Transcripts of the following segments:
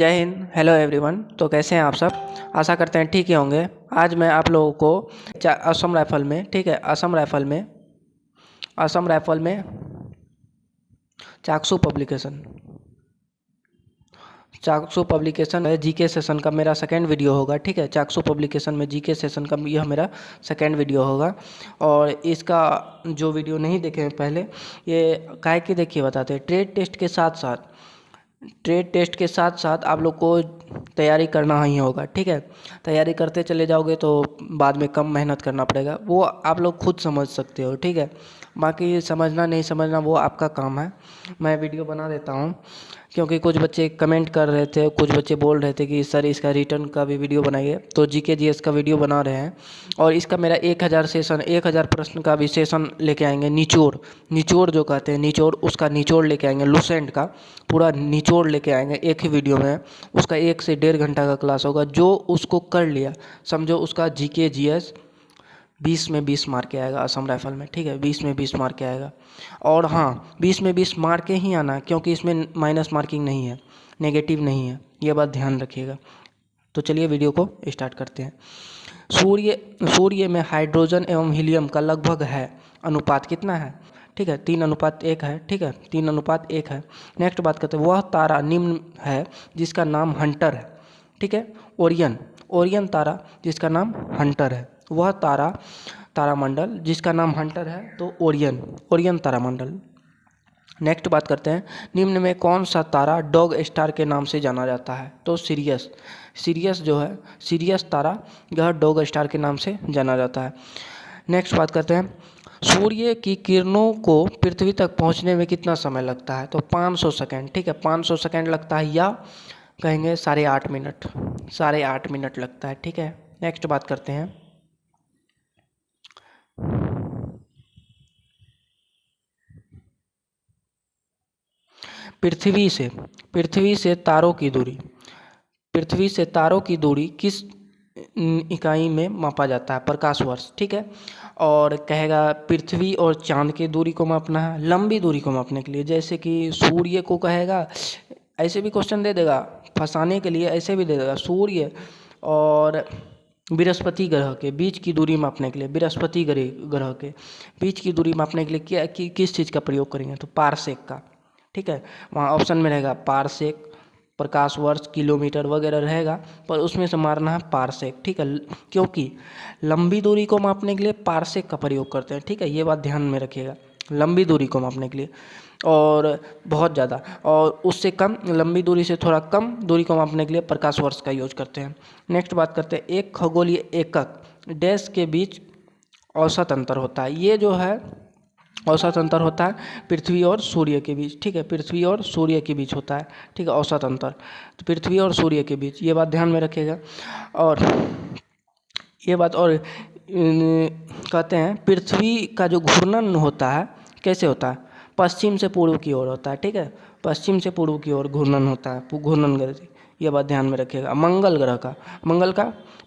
जय Hind. Hello everyone. तो कैसे हैं आप सब? आशा करते हैं ठीक ही होंगे। आज मैं आप लोगों को असम राइफल में, ठीक है, असम राइफल में चाकसू पब्लिकेशन है, जीके सेशन का मेरा सेकंड वीडियो होगा। ठीक है, चाकसू पब्लिकेशन में जीके सेशन का यह मेरा सेकंड वीडियो होगा। और इसका जो वीडियो नहीं देखे हैं पहले, ये काहे की देखिए बताते हैं। ट्रेड टेस्ट के साथ साथ आप लोग को तैयारी करना ही होगा। ठीक है, तैयारी करते चले जाओगे तो बाद में कम मेहनत करना पड़ेगा, वो आप लोग खुद समझ सकते हो। ठीक है, बाकी समझना नहीं समझना वो आपका काम है। मैं वीडियो बना देता हूँ क्योंकि कुछ बच्चे कमेंट कर रहे थे, कुछ बच्चे बोल रहे थे कि सर इसका रिटर्न का भी वीडियो बनाइए, तो जीके जीएस का वीडियो बना रहे हैं। और इसका मेरा 1000 प्रश्न का भी सेशन लेके आएंगे। निचोड़ जो कहते हैं, निचोड़, उसका निचोड़ लेके आएंगे। लुसेंट का पूरा निचोड़ लेके आएंगे एक ही वीडियो में। उसका 1 से 1.5 घंटा का क्लास होगा। जो उसको कर लिया समझो उसका जीके जीएस 20 में 20 मार के आएगा असम राइफल में। ठीक है, 20 में 20 मार के आएगा। और हाँ, 20 में 20 मार के ही आना, क्योंकि इसमें माइनस मार्किंग नहीं है, नेगेटिव नहीं है, ये बात ध्यान रखिएगा। तो चलिए वीडियो को स्टार्ट करते हैं। सूर्य में हाइड्रोजन एवं हीलियम का लगभग है अनुपात कितना है? ठीक है, 3:1 है। ठीक है, 3:1 है। नेक्स्ट बात करते हैं, वह तारा निम्न है जिसका नाम हंटर है। ठीक है, ओरियन तारा जिसका नाम हंटर है, वह तारामंडल जिसका नाम हंटर है, तो ओरियन तारामंडल। नेक्स्ट बात करते हैं, निम्न में कौन सा तारा डॉग स्टार के नाम से जाना जाता है? तो सीरियस तारा यह डॉग स्टार के नाम से जाना जाता है। नेक्स्ट बात करते हैं, सूर्य की किरणों को पृथ्वी तक पहुंचने में कितना समय लगता है? तो 500 सेकेंड। ठीक है, 500 सेकेंड लगता है, या कहेंगे 8.5 मिनट लगता है। ठीक है, नेक्स्ट बात करते हैं, पृथ्वी से तारों की दूरी किस इकाई में मापा जाता है? प्रकाश वर्ष। ठीक है, और कहेगा पृथ्वी और चांद की दूरी को मापना है, लंबी दूरी को मापने के लिए। जैसे कि सूर्य को कहेगा, ऐसे भी क्वेश्चन दे देगा फंसाने के लिए, ऐसे भी दे देगा सूर्य और बृहस्पति ग्रह के बीच की दूरी मापने के लिए, बृहस्पति ग्रह के बीच की दूरी मापने के लिए किस चीज़ का प्रयोग करेंगे? तो पारसेक का। ठीक है, वहाँ ऑप्शन में रहेगा पारसेक, प्रकाश वर्ष, किलोमीटर वगैरह रहेगा, पर उसमें से मारना है पारसेक। ठीक है, क्योंकि लंबी दूरी को मापने के लिए पारसेक का प्रयोग करते हैं। ठीक है, ये बात ध्यान में रखिएगा, लंबी दूरी को मापने के लिए। और बहुत ज़्यादा और उससे कम, लंबी दूरी से थोड़ा कम दूरी को मापने के लिए प्रकाश वर्ष का यूज करते हैं। नेक्स्ट बात करते हैं, एक खगोलीय एकक डैश के बीच औसत अंतर होता है। ये जो है औसत अंतर होता है पृथ्वी और सूर्य के बीच। ठीक है, पृथ्वी और सूर्य के बीच होता है। ठीक है, औसत अंतर तो पृथ्वी और सूर्य के बीच, ये बात ध्यान में रखिएगा। और ये बात और कहते हैं पृथ्वी का जो घूर्णन होता है कैसे होता है? पश्चिम से पूर्व की ओर होता है। ठीक है, पश्चिम से पूर्व की ओर घूर्णन होता है, घूर्णन गति, ये बात ध्यान में रखिएगा। मंगल का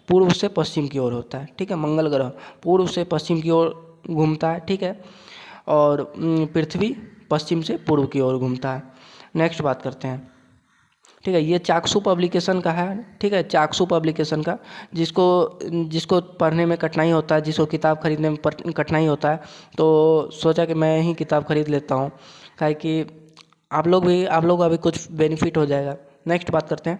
पूर्व से पश्चिम की ओर होता है। ठीक है, मंगल ग्रह पूर्व से पश्चिम की ओर घूमता है। ठीक है, और पृथ्वी पश्चिम से पूर्व की ओर घूमता है। नेक्स्ट बात करते हैं, ठीक है, ये चाकसू पब्लिकेशन का है। ठीक है, चाकसू पब्लिकेशन का, जिसको पढ़ने में कठिनाई होता है, जिसको किताब खरीदने में कठिनाई होता है, तो सोचा कि मैं ही किताब खरीद लेता हूँ, काहे कि आप लोग का भी कुछ बेनिफिट हो जाएगा। नेक्स्ट बात करते हैं,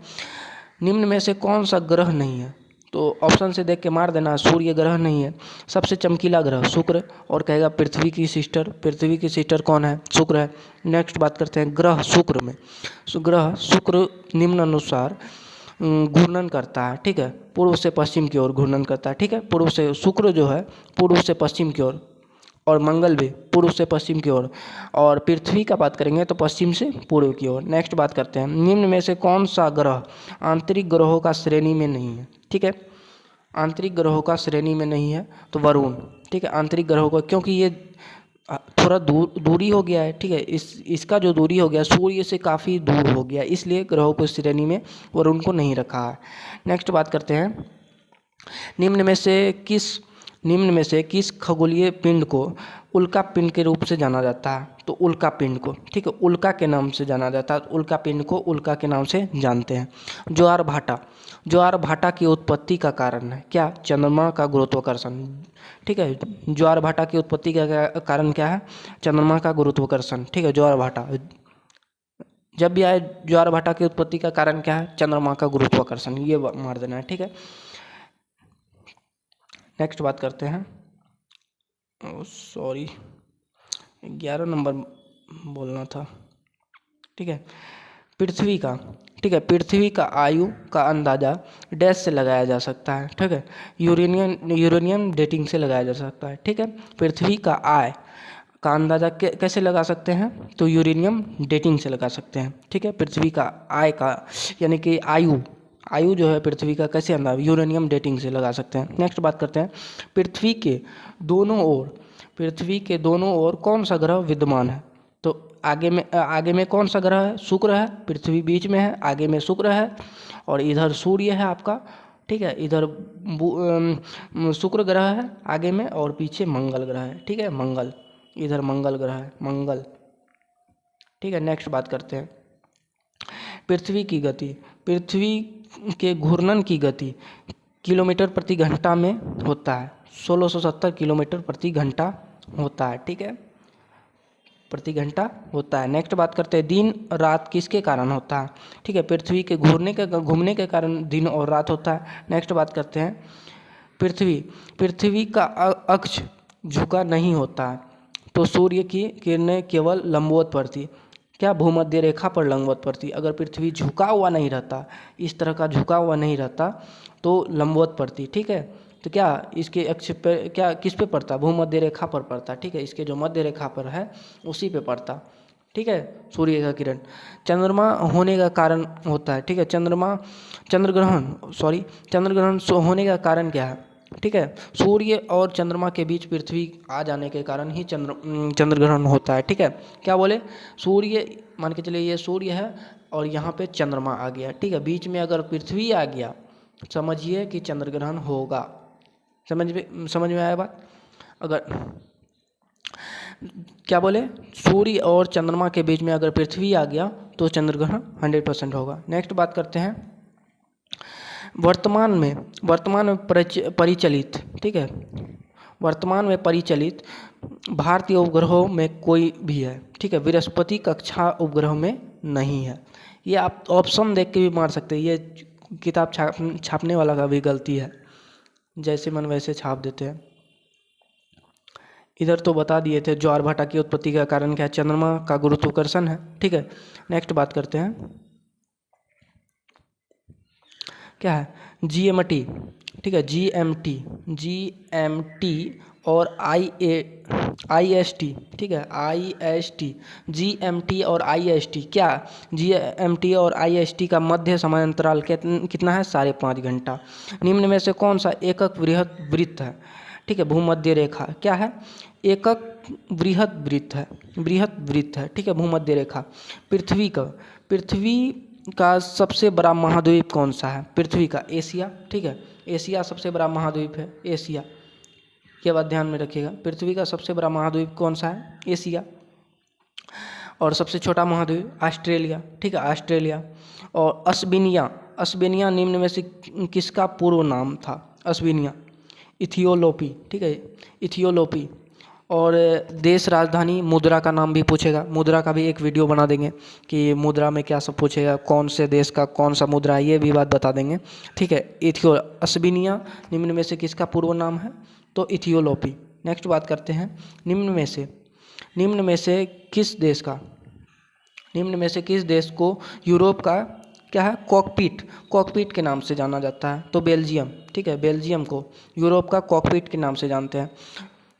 निम्न में से कौन सा ग्रह नहीं है? तो ऑप्शन से देख के मार देना, सूर्य ग्रह नहीं है। सबसे चमकीला ग्रह शुक्र, और कहेगा पृथ्वी की सिस्टर कौन है? शुक्र है। नेक्स्ट बात करते हैं, ग्रह शुक्र निम्नानुसार घूर्णन करता है। ठीक है, पूर्व से पश्चिम की ओर घूर्णन करता है। ठीक है, पूर्व से शुक्र जो है पूर्व से पश्चिम की ओर, और मंगल भी पूर्व से पश्चिम की ओर, और पृथ्वी का बात करेंगे तो पश्चिम से पूर्व की ओर। नेक्स्ट बात करते हैं, निम्न में से कौन सा ग्रह आंतरिक ग्रहों का श्रेणी में नहीं है? ठीक है, आंतरिक ग्रहों का श्रेणी में नहीं है तो वरुण। ठीक है, आंतरिक ग्रहों का, क्योंकि ये थोड़ा दूरी हो गया है। ठीक है, इसका जो दूरी हो गया सूर्य से काफ़ी दूर हो गया, इसलिए ग्रहों को श्रेणी में वरुण को नहीं रखा है। नेक्स्ट बात करते हैं, निम्न में से किस खगोलीय पिंड को उल्का पिंड के रूप से जाना जाता है? तो उल्का पिंड को, ठीक है, उल्का के नाम से जाना जाता है। उल्का पिंड को उल्का के नाम से जानते हैं। ज्वार भाटा, ज्वार भाटा की उत्पत्ति का कारण है क्या? चंद्रमा का गुरुत्वाकर्षण, ठीक है। ज्वार भाटा की उत्पत्ति का कारण क्या है? चंद्रमा का गुरुत्वाकर्षण, ठीक है। ज्वार भाटा जब भी आए, ज्वार भाटा की उत्पत्ति का कारण क्या है? चंद्रमा का गुरुत्वाकर्षण, ये मार देना है, ठीक है। नेक्स्ट बात करते हैं, सॉरी 11 नंबर बोलना था, ठीक है। पृथ्वी का, ठीक है, पृथ्वी का आयु का अंदाजा डैश से लगाया जा सकता है, ठीक है। यूरेनियम डेटिंग से लगाया जा सकता है, ठीक है। पृथ्वी का आय का अंदाजा कैसे लगा सकते हैं? तो यूरेनियम डेटिंग से लगा सकते हैं, ठीक है। पृथ्वी का आय का यानी कि आयु जो है पृथ्वी का कैसे अंदाजा? यूरेनियम डेटिंग से लगा सकते हैं। नेक्स्ट बात करते हैं, पृथ्वी के दोनों ओर कौन सा ग्रह विद्यमान है? तो आगे में कौन सा ग्रह है? शुक्र है। पृथ्वी बीच में है, आगे में शुक्र है और इधर सूर्य है आपका, ठीक है। इधर शुक्र ग्रह है आगे में और पीछे मंगल ग्रह है, ठीक है। मंगल, इधर मंगल ग्रह है, मंगल, ठीक है। नेक्स्ट बात करते हैं, पृथ्वी की गति, पृथ्वी के घूर्णन की गति किलोमीटर प्रति घंटा में होता है। 1670 किलोमीटर प्रति घंटा होता है, ठीक है, प्रति घंटा होता है। नेक्स्ट बात करते हैं, दिन रात किसके कारण होता है? ठीक है, पृथ्वी के घूमने के कारण दिन और रात होता है। नेक्स्ट बात करते हैं, पृथ्वी का अक्ष झुका नहीं होता है, तो सूर्य की किरणें केवल लंबवत पड़ती, क्या? भूमध्य रेखा पर लंबवत पड़ती। अगर पृथ्वी झुका हुआ नहीं रहता, इस तरह का झुका हुआ नहीं रहता, तो लंबवत पड़ती, ठीक है। तो क्या इसके अक्ष पे क्या किस पे पड़ता? भूमध्य रेखा पर पड़ता, ठीक है। इसके जो मध्य रेखा पर है उसी पे पड़ता, ठीक है, सूर्य का किरण। चंद्रमा होने का कारण होता है, ठीक है। चंद्रग्रहण होने का कारण क्या है? ठीक है, सूर्य और चंद्रमा के बीच पृथ्वी आ जाने के कारण ही चंद्रग्रहण होता है, ठीक है। क्या बोले? सूर्य, मान के चलिए ये सूर्य है और यहाँ पे चंद्रमा आ गया, ठीक है। बीच में अगर पृथ्वी आ गया, समझिए कि चंद्रग्रहण होगा। समझ में आया बात? अगर क्या बोले, सूर्य और चंद्रमा के बीच में अगर पृथ्वी आ गया तो चंद्रग्रहण 100% होगा। नेक्स्ट बात करते हैं, वर्तमान में परिचलित, ठीक है, वर्तमान में परिचलित भारतीय उपग्रहों में कोई भी है, ठीक है, बृहस्पति कक्षा उपग्रह में नहीं है। ये आप ऑप्शन देख के भी मार सकते हैं, ये किताब छापने वाला का भी गलती है, जैसे मन वैसे छाप देते हैं। इधर तो बता दिए थे ज्वार भाटा की उत्पत्ति का कारण क्या है? चंद्रमा का गुरुत्वाकर्षण है, ठीक है। नेक्स्ट बात करते हैं, क्या है? GMT, ठीक है, GMT और IST, ठीक है, IST, GMT और IST, क्या? GMT और IST का मध्य समय अंतराल कितना है? 5.5 घंटा। निम्न में से कौन सा एकक बृहत वृत्त है? ठीक है, भूमध्य रेखा क्या है? एकक बृहत वृत्त है, ठीक है, भूमध्य रेखा। पृथ्वी का सबसे बड़ा महाद्वीप कौन सा है? पृथ्वी का एशिया, ठीक है, एशिया सबसे बड़ा महाद्वीप है, एशिया। ये बात ध्यान में रखिएगा, पृथ्वी का सबसे बड़ा महाद्वीप कौन सा है? एशिया। और सबसे छोटा महाद्वीप ऑस्ट्रेलिया, ठीक है, ऑस्ट्रेलिया। और अस्बिनिया निम्न में से किसका पूर्व नाम था? अस्बिनिया, इथियोलोपी, ठीक है, इथियोलोपी। और देश राजधानी, मुद्रा का नाम भी पूछेगा, मुद्रा का भी एक वीडियो बना देंगे कि मुद्रा में क्या सब पूछेगा, कौन से देश का कौन सा मुद्रा है, ये भी बात बता देंगे, ठीक है। अस्बिनिया निम्न में से किसका पूर्व नाम है? तो इथियोलोपी। नेक्स्ट बात करते हैं, निम्न में से किस देश को यूरोप का क्या है? कॉकपिट के नाम से जाना जाता है? तो बेल्जियम, ठीक है, बेल्जियम को यूरोप का कॉकपिट के नाम से जानते हैं,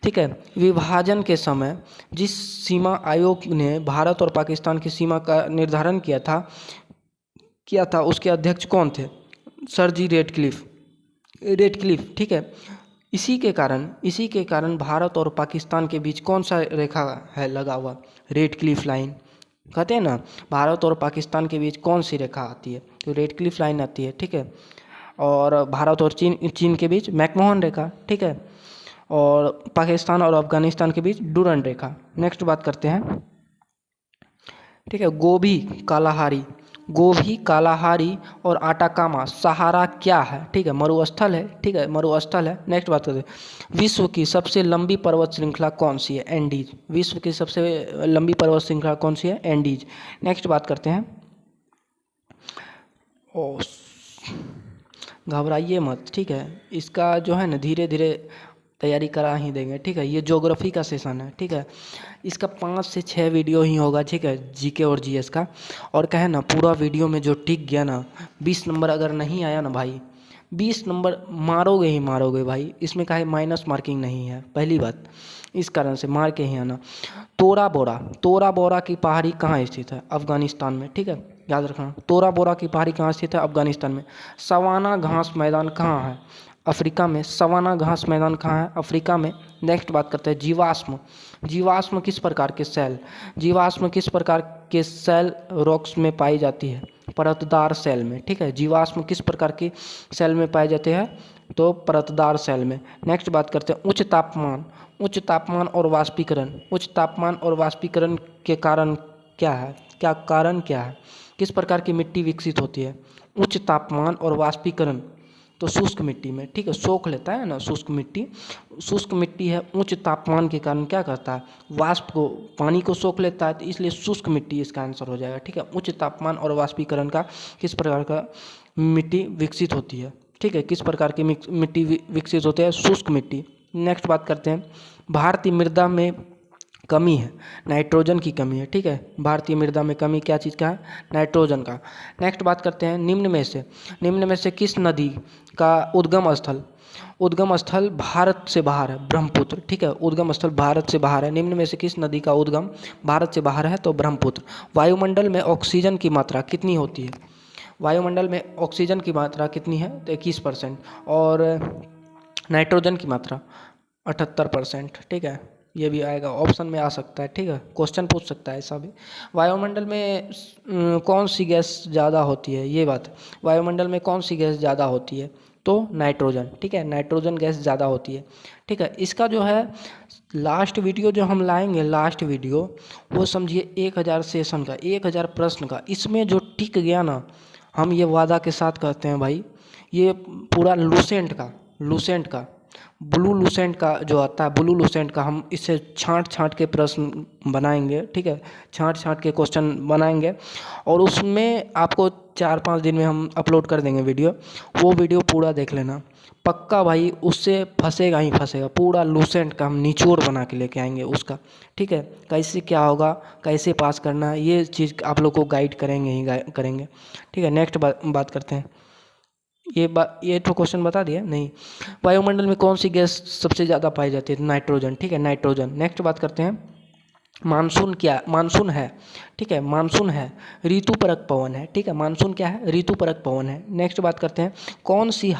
ठीक है। विभाजन के समय जिस सीमा आयोग ने भारत और पाकिस्तान की सीमा का निर्धारण किया था उसके अध्यक्ष कौन थे? सर जी रेडक्लिफ, ठीक है। इसी के कारण भारत और पाकिस्तान के बीच कौन सा रेखा है लगा हुआ? रेडक्लिफ लाइन कहते हैं ना। भारत और पाकिस्तान के बीच कौन सी रेखा आती है? तो रेडक्लिफ लाइन आती है, ठीक है। और भारत और चीन के बीच मैकमोहन रेखा, ठीक है। और पाकिस्तान और अफगानिस्तान के बीच डूरंड रेखा। नेक्स्ट बात करते हैं, ठीक है। गोभी कालाहारी, गोभी कालाहारी और आटाकामा सहारा क्या है? ठीक है, मरुस्थल है। ठीक है, मरुस्थल है। नेक्स्ट बात करते हैं, विश्व की सबसे लंबी पर्वत श्रृंखला कौन सी है? एंडीज। विश्व की सबसे लंबी पर्वत श्रृंखला कौन सी है? एंडीज। नेक्स्ट बात करते हैं, ओ घबराइए मत, ठीक है। इसका जो है ना धीरे धीरे तैयारी करा ही देंगे, ठीक है। ये ज्योग्राफी का सेशन है, ठीक है। इसका 5 से 6 वीडियो ही होगा, ठीक है, जीके और जीएस का। और कहे ना पूरा वीडियो में जो टिक गया ना, 20 नंबर अगर नहीं आया ना भाई, 20 नंबर मारोगे ही मारोगे भाई। इसमें काहे माइनस मार्किंग नहीं है, पहली बात, इस कारण से मार के ही आना। तोरा बोरा, तोरा बोरा की पहाड़ी कहाँ स्थित है? अफगानिस्तान में, ठीक है, याद रखना। तोरा बोरा की पहाड़ी कहाँ स्थित है? अफगानिस्तान में। सवाना घास मैदान कहाँ है? अफ्रीका में। सवाना घास मैदान कहाँ है? अफ्रीका में। नेक्स्ट बात करते हैं, जीवाश्म। जीवाश्म किस प्रकार के सेल, जीवाश्म किस प्रकार के सेल रॉक्स में पाई जाती है? परतदार सेल में, ठीक है। जीवाश्म किस प्रकार के सेल में पाए जाते हैं? तो परतदार सेल में। नेक्स्ट बात करते हैं, उच्च तापमान। उच्च तापमान और वाष्पीकरण, उच्च तापमान और वाष्पीकरण के कारण क्या है? क्या कारण क्या है? किस प्रकार की मिट्टी विकसित होती है? उच्च तापमान और वाष्पीकरण, तो शुष्क मिट्टी में, ठीक है। सोख लेता है ना शुष्क मिट्टी, शुष्क मिट्टी है, उच्च तापमान के कारण क्या करता है? वाष्प को, पानी को सोख लेता है, तो इसलिए शुष्क मिट्टी इसका आंसर हो जाएगा, ठीक है। उच्च तापमान और वाष्पीकरण का किस प्रकार का मिट्टी विकसित होती है? ठीक है, किस प्रकार की मिट्टी विकसित होती है? शुष्क मिट्टी। नेक्स्ट बात करते हैं, भारतीय मृदा में कमी है, नाइट्रोजन की कमी है, ठीक है। भारतीय मृदा में कमी क्या चीज़ का है? नाइट्रोजन का। नेक्स्ट बात करते हैं, निम्न में से किस नदी का उद्गम स्थल भारत से बाहर है? ब्रह्मपुत्र, ठीक है। उद्गम स्थल भारत से बाहर है। निम्न में से किस नदी का उद्गम भारत से बाहर है? तो ब्रह्मपुत्र। वायुमंडल में ऑक्सीजन की मात्रा कितनी होती है? वायुमंडल में ऑक्सीजन की मात्रा कितनी है? तो 21%। और नाइट्रोजन की मात्रा 78%, ठीक है। ये भी आएगा, ऑप्शन में आ सकता है, ठीक है, क्वेश्चन पूछ सकता है ऐसा भी। वायुमंडल में कौन सी गैस ज़्यादा होती है? ये बात, वायुमंडल में कौन सी गैस ज़्यादा होती है? तो नाइट्रोजन, ठीक है, नाइट्रोजन गैस ज़्यादा होती है, ठीक है। इसका जो है लास्ट वीडियो जो हम लाएंगे, लास्ट वीडियो, वो समझिए 1000 सेशन का, 1000 प्रश्न का। इसमें जो टिक गया ना, हम ये वादा के साथ कहते हैं भाई, ये पूरा लूसेंट का ब्लू लूसेंट का जो आता है, ब्लू लूसेंट का, हम इससे छांट के प्रश्न बनाएंगे, ठीक है, छांट के क्वेश्चन बनाएंगे। और उसमें आपको 4-5 दिन में हम अपलोड कर देंगे वीडियो, वो वीडियो पूरा देख लेना पक्का भाई, उससे फंसेगा ही फंसेगा। पूरा लूसेंट का हम निचोड़ बना के लेके आएंगे उसका, ठीक है। कैसे क्या होगा, कैसे पास करना है, ये चीज़ आप लोग को गाइड करेंगे ही करेंगे, ठीक है। नेक्स्ट बात करते हैं, ये तो क्वेश्चन बता दिया नहीं। वायुमंडल में कौन सी गैस सबसे ज़्यादा पाई जाती है? नाइट्रोजन, ठीक है, नाइट्रोजन। नेक्स्ट बात करते हैं, मानसून है, ठीक है, मानसून है, ऋतुपरक पवन है, ठीक है। मानसून क्या है? ऋतुपरक पवन है। नेक्स्ट बात करते हैं, कौन सी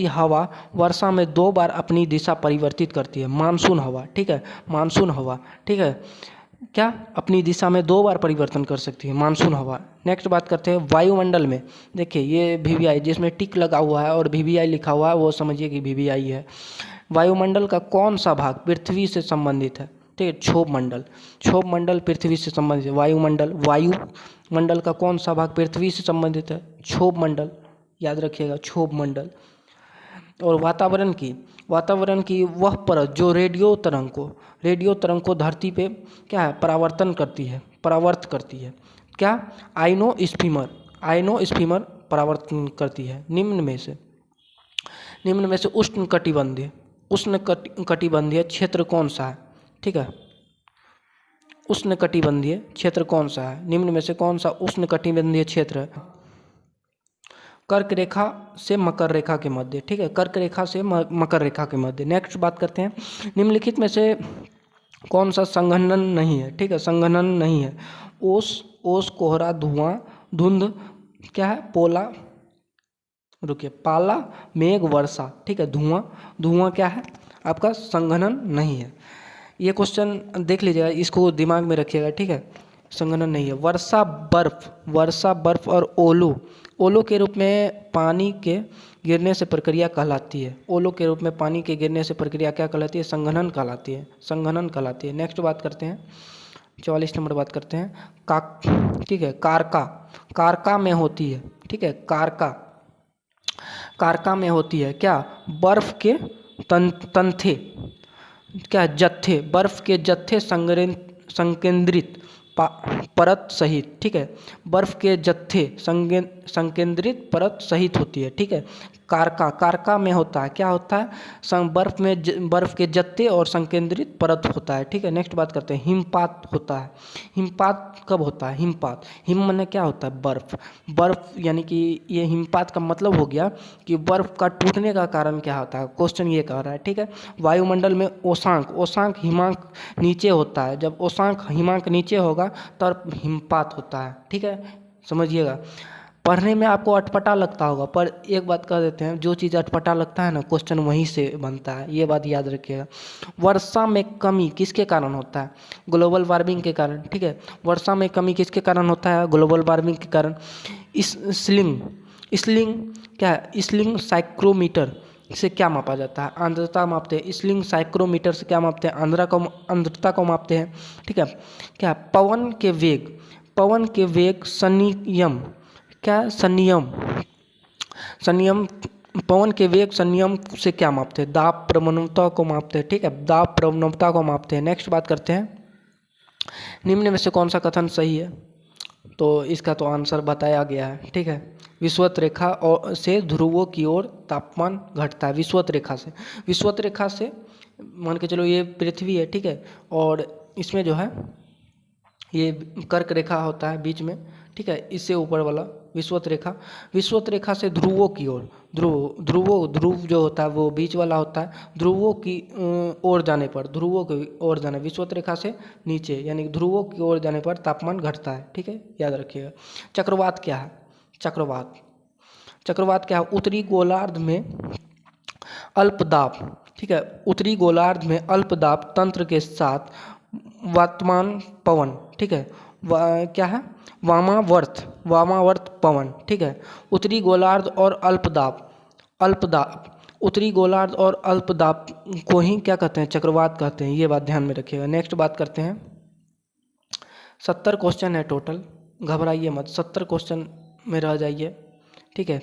हवा वर्षा में 2 बार अपनी दिशा परिवर्तित करती है? मानसून हवा, ठीक है, मानसून हवा, ठीक है, क्या अपनी दिशा में 2 बार परिवर्तन कर सकती है? मानसून हवा। नेक्स्ट बात करते हैं, वायुमंडल में, देखिए ये वीवीआई जिसमें टिक लगा हुआ है और वीवीआई लिखा हुआ है, वो समझिए कि वीवीआई है। वायुमंडल का कौन सा भाग पृथ्वी से संबंधित है? ठीक है, क्षोभ मंडल पृथ्वी से संबंधित है। वायुमंडल का कौन सा भाग पृथ्वी से संबंधित है? क्षोभ मंडल, याद रखिएगा, क्षोभ मंडल। और वातावरण की वह परत जो रेडियो तरंग को धरती पे क्या है? परावर्त करती है। क्या? आइनोस्फीयर परावर्तन करती है। निम्न में से उष्णकटिबंधीय क्षेत्र कौन सा है? ठीक है, उष्णकटिबंधीय क्षेत्र कौन सा है? निम्न में से कौन सा उष्णकटिबंधीय क्षेत्र है? कर्क रेखा से मकर रेखा के मध्य, ठीक है, कर्क रेखा से मकर रेखा के मध्य। नेक्स्ट बात करते हैं, निम्नलिखित में से कौन सा संघनन नहीं है? ठीक है, संघनन नहीं है। ओस, कोहरा, धुआं, धुंध, क्या है? पाला, मेघ, वर्षा, ठीक है, धुआं क्या है? आपका संघनन नहीं है। ये क्वेश्चन देख लीजिएगा, इसको दिमाग में रखिएगा, ठीक है, संघनन नहीं है। वर्षा, बर्फ और ओलो के रूप में पानी के गिरने से प्रक्रिया कहलाती है। ओलो के रूप में पानी के गिरने से प्रक्रिया क्या कहलाती है? संघनन कहलाती है। नेक्स्ट बात करते हैं, 44 नंबर बात करते हैं का, ठीक है। कारका, कारका में होती है, ठीक है। कारका, कारका में होती है क्या, बर्फ के तंथे, क्या जत्थे, बर्फ के जत्थे संकेंद्रित परत सहित, ठीक है। बर्फ के जत्थे संकेंद्रित परत सहित होती है, ठीक है। कारका, कारका में होता है, क्या होता है, बर्फ में बर्फ के जत्थे और संकेंद्रित परत होता है, ठीक है। नेक्स्ट बात करते हैं हिमपात होता है। हिमपात कब होता है, हिमपात, हिम माने क्या होता है, बर्फ, बर्फ यानी कि ये हिमपात का मतलब हो गया कि बर्फ का टूटने का कारण क्या होता है, क्वेश्चन ये कह रहा है, ठीक है। वायुमंडल में ओशांक, ओशांक हिमांक नीचे होता है, जब ओशांक हिमांक नीचे होगा तब हिमपात होता है, ठीक है, समझिएगा। पढ़ने में आपको अटपटा लगता होगा, पर एक बात कह देते हैं, जो चीज़ अटपटा लगता है ना, क्वेश्चन वहीं से बनता है, ये बात याद रखिएगा। वर्षा में कमी किसके कारण होता है, ग्लोबल वार्मिंग के कारण, ठीक है। वर्षा में कमी किसके कारण होता है, ग्लोबल वार्मिंग के कारण। स्लिंग, स्लिंग क्या है, स्लिंग साइक्रोमीटर से क्या मापा जाता है, आर्द्रता मापते हैं। स्लिंग साइक्रोमीटर से क्या मापते हैं, आर्द्रता को मापते हैं, ठीक है। क्या, पवन के वेग, पवन के वेग संनियम, क्या, संनियम, संनियम, पवन के वेग संनियम से क्या मापते हैं, दाब प्रवणता को मापते हैं, ठीक है, दाब प्रवणता को मापते हैं। नेक्स्ट बात करते हैं, निम्न में से कौन सा कथन सही है, तो इसका तो आंसर बताया गया है, ठीक है। विषुवत रेखा और से ध्रुवों की ओर तापमान घटता है, विषुवत रेखा से, विषुवत रेखा से मान के चलो ये पृथ्वी है, ठीक है, और इसमें जो है ये कर्क रेखा होता है बीच में, ठीक है, इससे ऊपर वाला विषुवत रेखा, विषुवत रेखा से ध्रुवों की ओर, ध्रुव जो होता है वो बीच वाला होता है, ध्रुवों की ओर जाने पर, ध्रुवों की ओर जाने, विषुवत रेखा से नीचे यानी ध्रुवों की ओर जाने पर तापमान घटता है, ठीक है, याद रखिएगा। चक्रवात क्या है, चक्रवात, चक्रवात क्या है, उत्तरी गोलार्ध में अल्पदाब, ठीक है, उत्तरी गोलार्ध में अल्पदाब तंत्र के साथ वर्तमान पवन, ठीक है, क्या है, वामावर्त, वामावर्त पवन, ठीक है। उत्तरी गोलार्ध और अल्पदाब, अल्पदाब, उत्तरी गोलार्ध और अल्पदाब को ही क्या कहते हैं, चक्रवात कहते हैं, ये बात ध्यान में रखिएगा। नेक्स्ट बात करते हैं, 70 क्वेश्चन है टोटल, घबराइए मत, 70 क्वेश्चन में रह जाइए, ठीक है।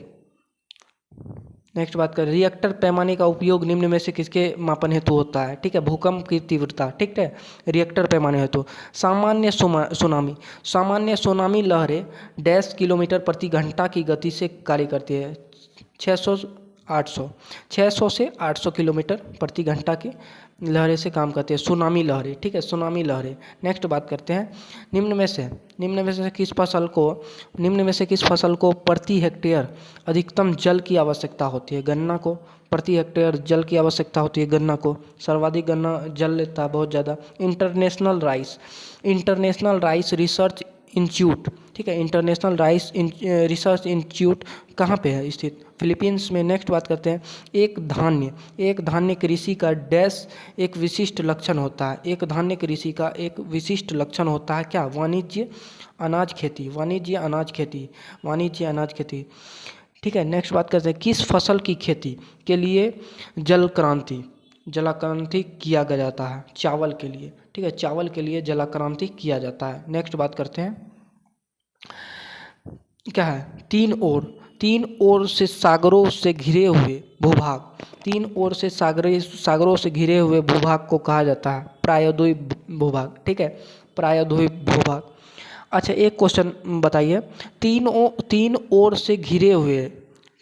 नेक्स्ट बात करें, रिएक्टर पैमाने का उपयोग निम्न में से किसके मापन हेतु होता है, ठीक है, भूकंप की तीव्रता, ठीक है, रिएक्टर पैमाने हेतु। सामान्य सुनामी, सामान्य सुनामी लहरें डैश किलोमीटर प्रति घंटा की गति से कार्य करती है, 600 से 800 किलोमीटर प्रति घंटा की लहरें से काम करती है, सुनामी लहरें, ठीक है, सुनामी लहरें। नेक्स्ट बात करते हैं, निम्न में से किस फसल को, निम्न में से किस फसल को प्रति हेक्टेयर अधिकतम जल की आवश्यकता होती है, गन्ना को प्रति हेक्टेयर जल की आवश्यकता होती है, गन्ना को सर्वाधिक गन्ना जल लेता है, बहुत ज़्यादा। International rice, international rice research institute, ठीक है, इंटरनेशनल राइस रिसर्च इंस्टीट्यूट कहाँ पे है स्थित, फिलीपींस में। नेक्स्ट बात करते हैं, एक धान्य कृषि का डैश एक विशिष्ट लक्षण होता है, एक धान्य कृषि का एक विशिष्ट लक्षण होता है, क्या, वाणिज्य अनाज खेती, वाणिज्य अनाज खेती, वाणिज्य अनाज खेती, ठीक है। नेक्स्ट बात करते हैं, किस फसल की खेती के लिए जलाक्रांति किया जाता है, चावल के लिए, ठीक है, चावल के लिए जलाक्रांति किया जाता है। नेक्स्ट बात करते हैं, क्या है, तीन ओर से सागरों से घिरे हुए भूभाग, तीन ओर से सागरों से घिरे हुए भूभाग को कहा जाता है प्रायद्वीप भूभाग, ठीक है, प्रायद्वीप भूभाग। अच्छा एक क्वेश्चन बताइए, तीन ओर से घिरे हुए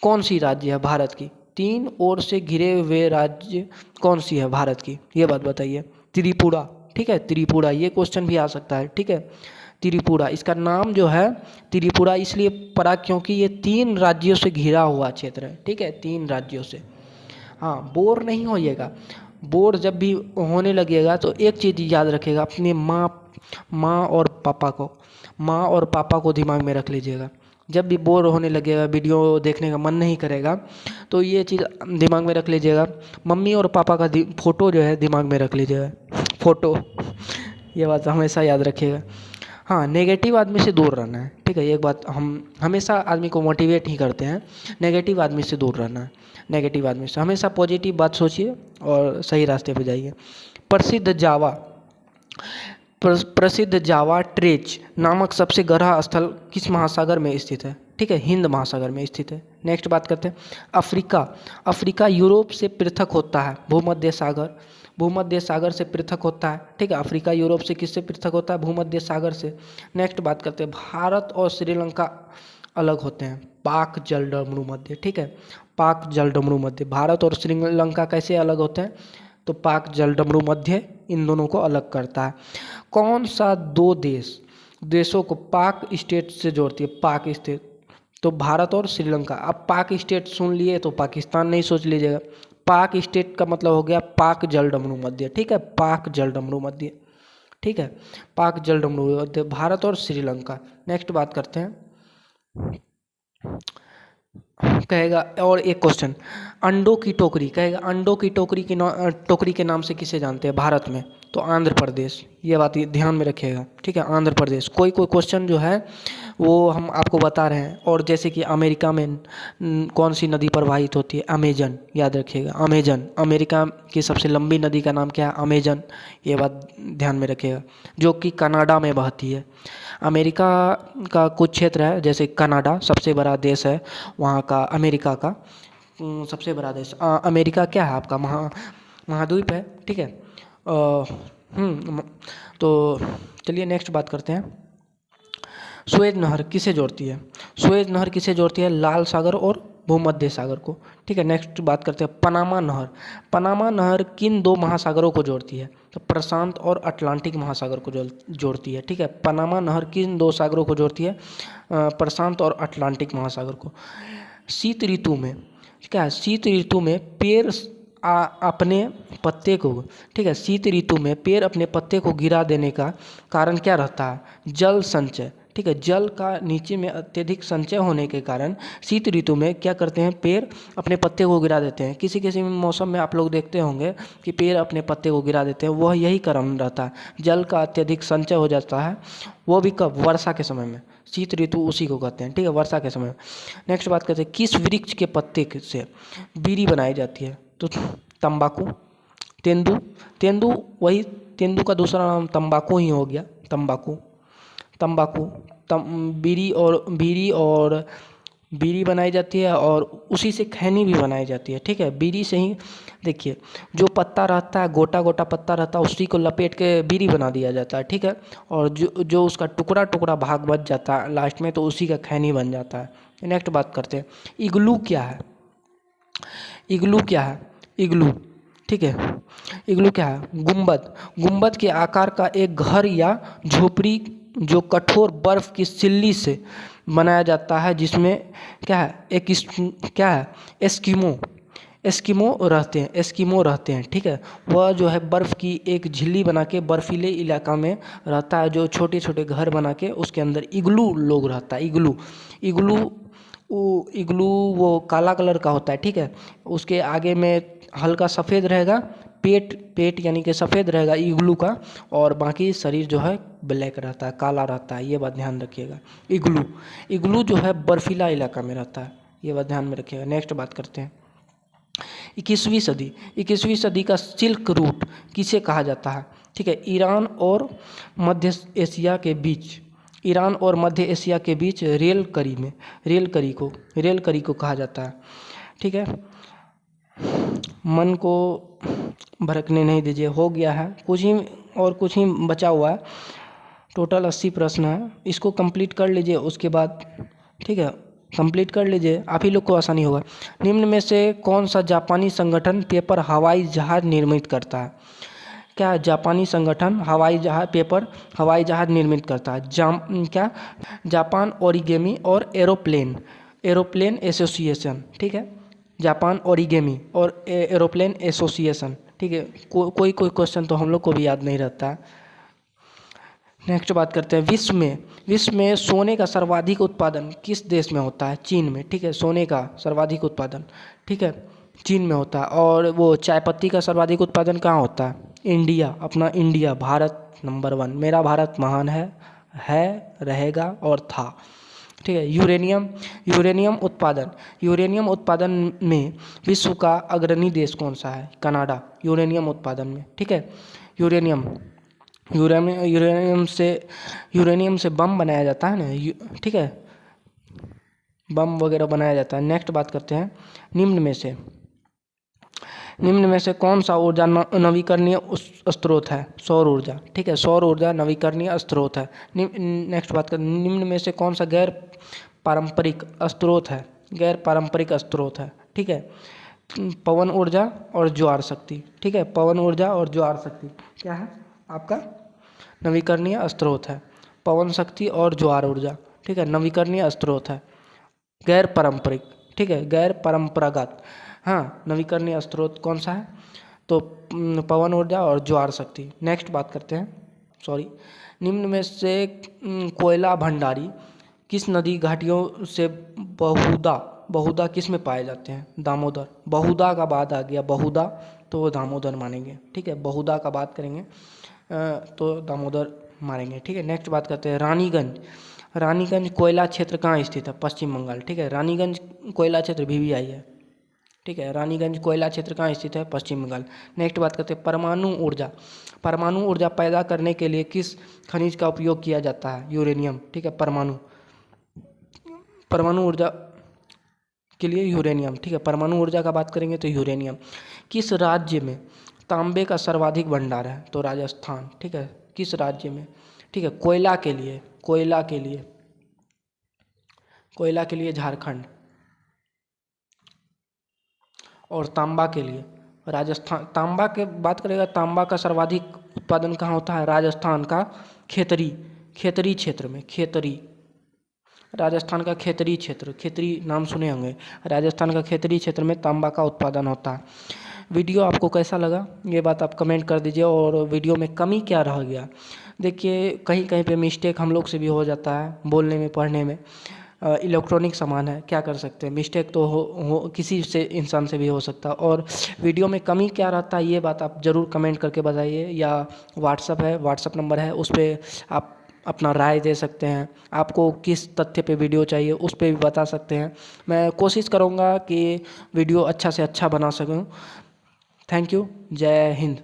कौन सी राज्य है भारत की, तीन ओर से घिरे हुए राज्य कौन सी है भारत की, ये बात बताइए। त्रिपुरा, ठीक है, त्रिपुरा, ये क्वेश्चन भी आ सकता है, ठीक है, त्रिपुरा, इसका नाम जो है त्रिपुरा इसलिए पड़ा क्योंकि ये 3 राज्यों से घिरा हुआ क्षेत्र है, ठीक है, 3 राज्यों से। हाँ, बोर नहीं होइएगा, बोर जब भी होने लगेगा तो एक चीज़ याद रखिएगा, अपने माँ और पापा को दिमाग में रख लीजिएगा। जब भी बोर होने लगेगा, वीडियो देखने का मन नहीं करेगा, तो ये चीज़ दिमाग में रख लीजिएगा, मम्मी और पापा का फ़ोटो जो है दिमाग में रख लीजिएगा, फ़ोटो, ये बात हमेशा याद रखिएगा। हाँ, नेगेटिव आदमी से दूर रहना है, ठीक है, एक बात हम हमेशा आदमी को मोटिवेट ही करते हैं, नेगेटिव आदमी से दूर रहना है, नेगेटिव आदमी से हमेशा पॉजिटिव बात सोचिए और सही रास्ते पे जाइए। प्रसिद्ध जावा प्रसिद्ध जावा ट्रेच नामक सबसे गहरा स्थल किस महासागर में स्थित है? ठीक है, हिंद महासागर में स्थित है। नेक्स्ट बात करते हैं अफ्रीका। अफ्रीका यूरोप से पृथक होता है, भूमध्य सागर से पृथक होता है। ठीक है, अफ्रीका यूरोप से किससे पृथक होता है? भूमध्य सागर से। नेक्स्ट बात करते हैं भारत और श्रीलंका अलग होते हैं, पाक जलडमरू मध्य। ठीक है, पाक जलडमरू मध्य। भारत और श्रीलंका कैसे अलग होते हैं? तो पाक जलडमरू मध्य इन दोनों को अलग करता है। कौन सा दो देशों को पाक स्टेट से जोड़ती है? पाक स्टेट, तो भारत और श्रीलंका। अब पाक स्टेट सुन लिए तो पाकिस्तान नहीं सोच लीजिएगा, पाक स्टेट का मतलब हो गया पाक जलडमरू मध्य। ठीक है, पाक जलडमरू मध्य। ठीक है, पाक जलडमरू मध्य, भारत और श्रीलंका। नेक्स्ट बात करते हैं, कहेगा और एक क्वेश्चन, अंडों की टोकरी, कहेगा अंडों की टोकरी के नाम से किसे जानते हैं भारत में? तो आंध्र प्रदेश। ये बात ध्यान में रखिएगा। ठीक है, आंध्र प्रदेश। कोई क्वेश्चन जो है वो हम आपको बता रहे हैं। और जैसे कि अमेरिका में कौन सी नदी प्रवाहित होती है? अमेजन। याद रखिएगा, अमेजन। अमेरिका की सबसे लंबी नदी का नाम क्या है? अमेजन। ये बात ध्यान में रखिएगा, जो कि कनाडा में बहती है। अमेरिका का कुछ क्षेत्र है, जैसे कनाडा सबसे बड़ा देश है वहाँ का, अमेरिका का सबसे बड़ा देश। अमेरिका क्या है आपका? महाद्वीप है। ठीक है, तो चलिए नेक्स्ट बात करते हैं, सुएज नहर किसे जोड़ती है? सुएज नहर किसे जोड़ती है? लाल सागर और भूमध्य सागर को। ठीक है, नेक्स्ट बात करते हैं पनामा नहर। पनामा नहर किन दो महासागरों को जोड़ती है? तो प्रशांत और अटलांटिक महासागर को जोड़ती है। ठीक है, पनामा नहर किन दो सागरों को जोड़ती है? प्रशांत और अटलांटिक महासागर को। शीत ऋतु में क्या है? शीत ऋतु में पेड़ अपने पत्ते को, ठीक है, शीत ऋतु में पेड़ अपने पत्ते को गिरा देने का कारण क्या रहता है? जल संचय। ठीक है, जल का नीचे में अत्यधिक संचय होने के कारण शीत ऋतु में क्या करते हैं? पेड़ अपने पत्ते को गिरा देते हैं। किसी किसी मौसम में आप लोग देखते होंगे कि पेड़ अपने पत्ते को गिरा देते हैं, वह यही कारण रहता है, जल का अत्यधिक संचय हो जाता है। वो भी कब? वर्षा के समय में। शीत ऋतु उसी को कहते हैं। ठीक है, वर्षा के समय में। नेक्स्ट बात करते हैं किस वृक्ष के पत्ते से बीड़ी बनाई जाती है? तो तंबाकू, तेंदू, वही तेंदू का दूसरा नाम तंबाकू ही हो गया, तंबाकू। बीड़ी बनाई जाती है और उसी से खैनी भी बनाई जाती है। ठीक है, बीड़ी से ही, देखिए जो पत्ता रहता है, गोटा गोटा पत्ता रहता है, उसी को लपेट के बीड़ी बना दिया जाता है। ठीक है, और जो उसका टुकड़ा टुकड़ा भाग बच जाता है लास्ट में, तो उसी का खैनी बन जाता है। नेक्स्ट बात करते हैं इग्लू क्या है? इग्लू, ठीक है, इग्लू क्या है? गुंबद के आकार का एक घर या झोपड़ी जो कठोर बर्फ की सिल्ली से बनाया जाता है, जिसमें क्या है? एस्किमो रहते हैं। ठीक है, वह जो है बर्फ़ की एक झिल्ली बना के बर्फीले इलाका में रहता है, जो छोटे छोटे घर बना के उसके अंदर इग्लू लोग रहता है। इग्लू वो काला कलर का होता है। ठीक है, उसके आगे में हल्का सफ़ेद रहेगा, पेट यानी कि सफ़ेद रहेगा इग्लू का, और बाकी शरीर जो है ब्लैक रहता है, काला रहता है। ये बात ध्यान रखिएगा। इग्लू जो है बर्फीला इलाका में रहता है, ये बात ध्यान में रखिएगा। नेक्स्ट बात करते हैं 21वीं सदी का सिल्क रूट किसे कहा जाता है? ठीक है, ईरान और मध्य एशिया के बीच रेल करी को कहा जाता है। ठीक है, मन को भड़कने नहीं दीजिए, हो गया है, कुछ ही बचा हुआ है। टोटल 80 प्रश्न है, इसको कंप्लीट कर लीजिए उसके बाद। ठीक है, कंप्लीट कर लीजिए, आप ही लोग को आसानी होगा। निम्न में से कौन सा जापानी संगठन पेपर हवाई जहाज निर्मित करता है? क्या जापानी संगठन पेपर हवाई जहाज निर्मित करता है? जापान ओरिगेमी और एरोप्लेन एसोसिएशन। ठीक है, जापान ओरिगेमी और एरोप्लेन एसोसिएशन। ठीक है, कोई क्वेश्चन तो हम लोग को भी याद नहीं रहता है। नेक्स्ट बात करते हैं विश्व में सोने का सर्वाधिक उत्पादन किस देश में होता है? चीन में। ठीक है, सोने का सर्वाधिक उत्पादन, ठीक है, चीन में होता है। और वो चाय पत्ती का सर्वाधिक उत्पादन कहाँ होता है? इंडिया, अपना इंडिया, भारत नंबर 1। मेरा भारत महान है, रहेगा और था। ठीक है, यूरेनियम उत्पादन में विश्व का अग्रणी देश कौन सा है? कनाडा, यूरेनियम उत्पादन में। ठीक है, यूरेनियम से बम बनाया जाता है ना, ठीक है, बम वगैरह बनाया जाता है। नेक्स्ट बात करते हैं निम्न में से कौन सा ऊर्जा नवीकरणीय स्रोत है? सौर ऊर्जा, ठीक है, सौर ऊर्जा नवीकरणीय स्रोत है। नेक्स्ट बात करते हैं निम्न में से कौन सा गैर पारंपरिक स्रोत है? गैर पारंपरिक स्रोत है, ठीक है, पवन ऊर्जा और ज्वार शक्ति, ठीक है, पवन ऊर्जा और ज्वार शक्ति क्या है आपका? नवीकरणीय स्रोत है। पवन शक्ति और ज्वार ऊर्जा, ठीक है, नवीकरणीय स्रोत है, गैर पारंपरिक, ठीक है, गैर परंपरागत। हाँ, नवीकरणीय स्रोत कौन सा है? तो पवन ऊर्जा और ज्वार शक्ति। नेक्स्ट बात करते हैं, निम्न में से कोयला भंडारी किस नदी घाटियों से बहुधा किस में पाए जाते हैं? दामोदर। बहुधा का बाद आ गया बहुधा, तो वो दामोदर मानेंगे, ठीक है, बहुधा का बात करेंगे तो दामोदर मानेंगे, ठीक है। नेक्स्ट बात करते हैं रानीगंज कोयला क्षेत्र कहाँ स्थित है? पश्चिम बंगाल, ठीक है, रानीगंज कोयला क्षेत्र VVI है, ठीक है, रानीगंज कोयला क्षेत्र कहाँ स्थित है? पश्चिम बंगाल। नेक्स्ट बात करते हैं परमाणु ऊर्जा पैदा करने के लिए किस खनिज का उपयोग किया जाता है? यूरेनियम, ठीक है, परमाणु ऊर्जा के लिए यूरेनियम, ठीक है, परमाणु ऊर्जा का बात करेंगे तो यूरेनियम। किस राज्य में तांबे का सर्वाधिक भंडार है? तो राजस्थान, ठीक है, किस राज्य में? ठीक है, कोयला के लिए झारखंड, और तांबा के लिए राजस्थान। तांबा के बात करेगा, तांबा का सर्वाधिक उत्पादन कहाँ होता है? राजस्थान का खेतरी क्षेत्र में, राजस्थान का खेतरी क्षेत्र, खेतरी नाम सुने होंगे, राजस्थान का खेतरी क्षेत्र में तांबा का उत्पादन होता है। वीडियो आपको कैसा लगा ये बात आप कमेंट कर दीजिए, और वीडियो में कमी क्या रह गया? देखिए कहीं कहीं पे मिस्टेक हम लोग से भी हो जाता है, बोलने में पढ़ने में, इलेक्ट्रॉनिक सामान है, क्या कर सकते हैं, मिस्टेक तो हो किसी से इंसान से भी हो सकता है। और वीडियो में कमी क्या रहता है ये बात आप ज़रूर कमेंट करके बताइए, या व्हाट्सअप नंबर है, उस पर आप अपना राय दे सकते हैं। आपको किस तथ्य पे वीडियो चाहिए उस पर भी बता सकते हैं। मैं कोशिश करूँगा कि वीडियो अच्छा से अच्छा बना सकूँ। थैंक यू, जय हिंद।